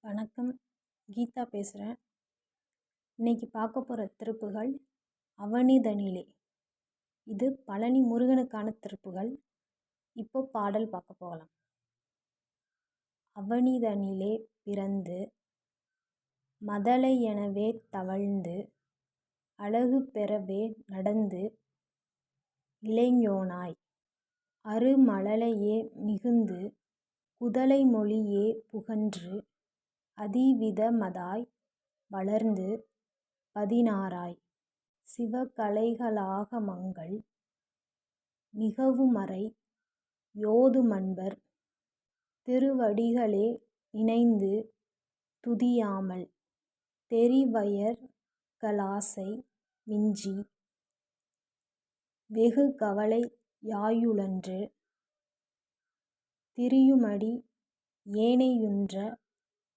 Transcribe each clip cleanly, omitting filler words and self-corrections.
வணக்கம். கீதா பேசுகிறேன். இன்னைக்கு பார்க்க போகிற திருப்புகள் அவனிதனிலே. இது பழனி முருகனுக்கான திருப்புகள். இப்போ பாடல் பார்க்க போகலாம். அவனிதனிலே பிறந்து மதலை எனவே தவழ்ந்து அழகு பெறவே நடந்து இளைஞனாய் அருமழலையே மிகுந்து குதலை மொழியே புகன்று அதிவிதமதாய் வளர்ந்து 16 சிவகலைகளாகமங்கள் மிகவுமறை யோதுமன்பர் திருவடிகளே நினைந்து துதியாமல் தெரிவயர்களாசை மிஞ்சி வெகுகவலை யாயுழன்று திரியுமடி ஏனையுன்ற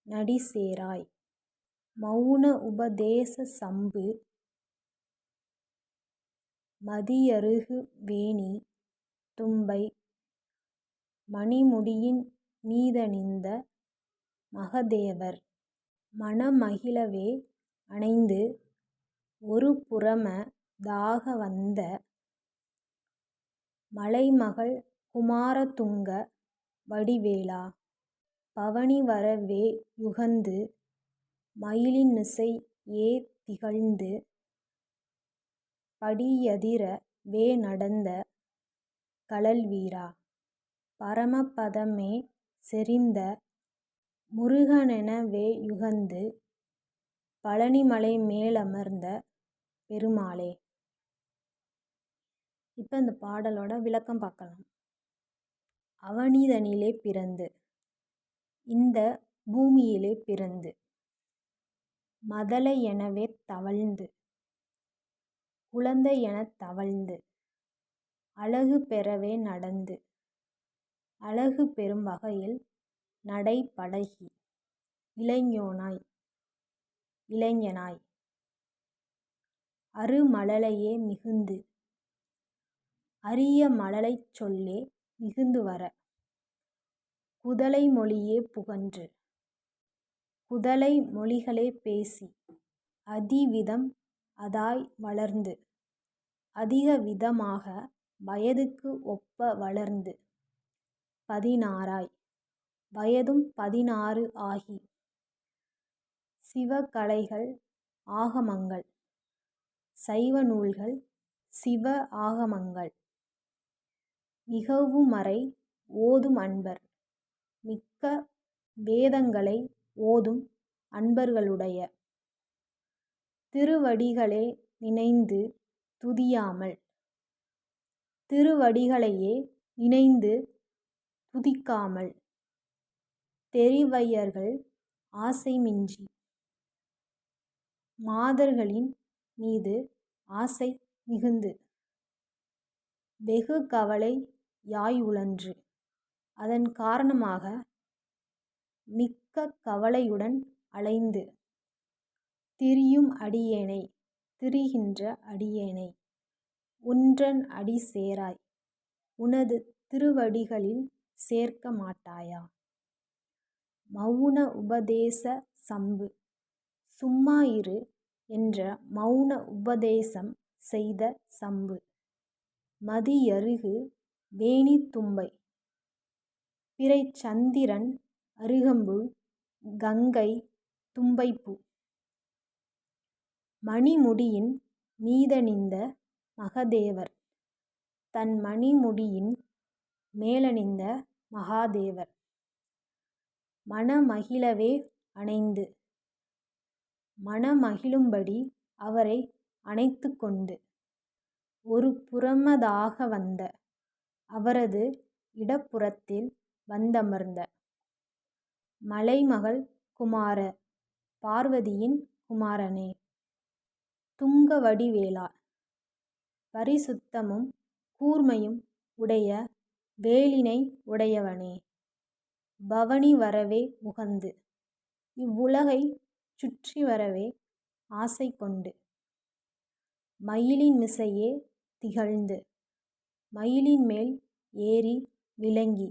நடிசேராய் மவுன உபதேச சம்பு மதியருகு வேணி தும்பை மணிமுடியின் மீதணிந்த மகதேவர் மனமகிழவே அணைந்து ஒரு புறம தாக வந்த மலைமகள் குமாரதுங்க வடிவேலா பவனிவரவே யுகந்து மயிலின்மிசை திகழ்ந்து படியதிர நடந்த கழல்வீரா பரமபதமே செறிந்த முருகனெனவே யுகந்து பழனிமலை மேலமர்ந்த பெருமாளே. இப்போ இந்த பாடலோட விளக்கம் பார்க்கலாம். அவனிதனிலே பிறந்து, இந்த பூமியிலே பிறந்து, மதலை எனவே தவழ்ந்து, குழந்தை எனத் தவழ்ந்து, அழகு பெறவே நடந்து, அழகு பெறும் வகையில் நடை பழகி, இளைஞனாய் அருமழலையே மிகுந்து, அரிய மழலைச் சொல்லே மிகுந்து வர, குதலை மொழியே புகன்று, குதலை மொழிகளே பேசி, அதிவிதம் அதாய் வளர்ந்து, அதிக விதமாக வயதுக்கு ஒப்ப வளர்ந்து, 16 வயதும் 16 ஆகி, சிவகலைகள் ஆகமங்கள் சைவ நூல்கள் சிவ ஆகமங்கள் மிகவுமறை ஓதும் அன்பர் மிக்க வேதங்களை ஓதும் அன்பர்களுடைய திருவடிகளே நினைந்து துதியாமல், திருவடிகளையே நினைந்து துதிக்காமல், தெரிவையர்கள் ஆசை மிஞ்சி, மாதர்களின் மீது ஆசை மிகுந்து, வெகு கவலை யாயுழன்று, அதன் காரணமாக மிக்க கவலையுடன் அலைந்து, திரிகின்ற அடியேனை உன்றன் அடி சேராய், உனது திருவடிகளில் சேர்க்க மாட்டாயா. மவுன உபதேச சம்பு, சும்மா இரு என்ற மவுன உபதேசம் செய்த சம்பு, மதியருகு வேணி தும்பை, பிறை சந்திரன் அருகம்புல் கங்கை தும்பைப்பூ, மணிமுடியின் மீதணிந்த மகதேவர், தன் மணிமுடியின் மேலணிந்த மகாதேவர், மனமகிழவே அணைந்து, மனமகிழும்படி அவரை அணைத்து கொண்டு, ஒரு புறமதாக வந்த, அவரது இடப்புறத்தில் வந்தமர்ந்த, மலைமகள் குமார பார்வதியின் குமாரனே, துங்கவடிவேலா பரிசுத்தமும் கூர்மையும் உடைய வேலினை உடையவனே, பவனி வரவே முகந்து, இவ்வுலகை சுற்றி வரவே ஆசை கொண்டு, மயிலின் மிசையே திகழ்ந்து, மயிலின் மேல் ஏறி விளங்கி,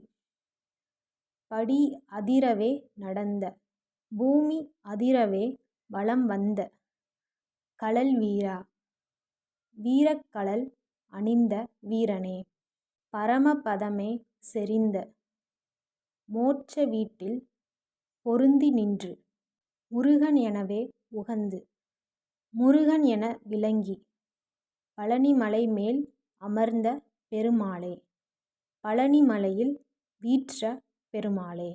படி அதிரவே நடந்த பூமி அதிரவே வலம் வந்த கழல் வீரா, வீரக்கழல் அணிந்த வீரனே, பரமபதமே செறிந்த மோட்ச வீட்டில் பொருந்தி நின்று, முருகன் எனவே உகந்து முருகன் என விளங்கி, பழனிமலை மேல் அமர்ந்த பெருமாளே, பழனிமலையில் வீற்ற பெருமாளே.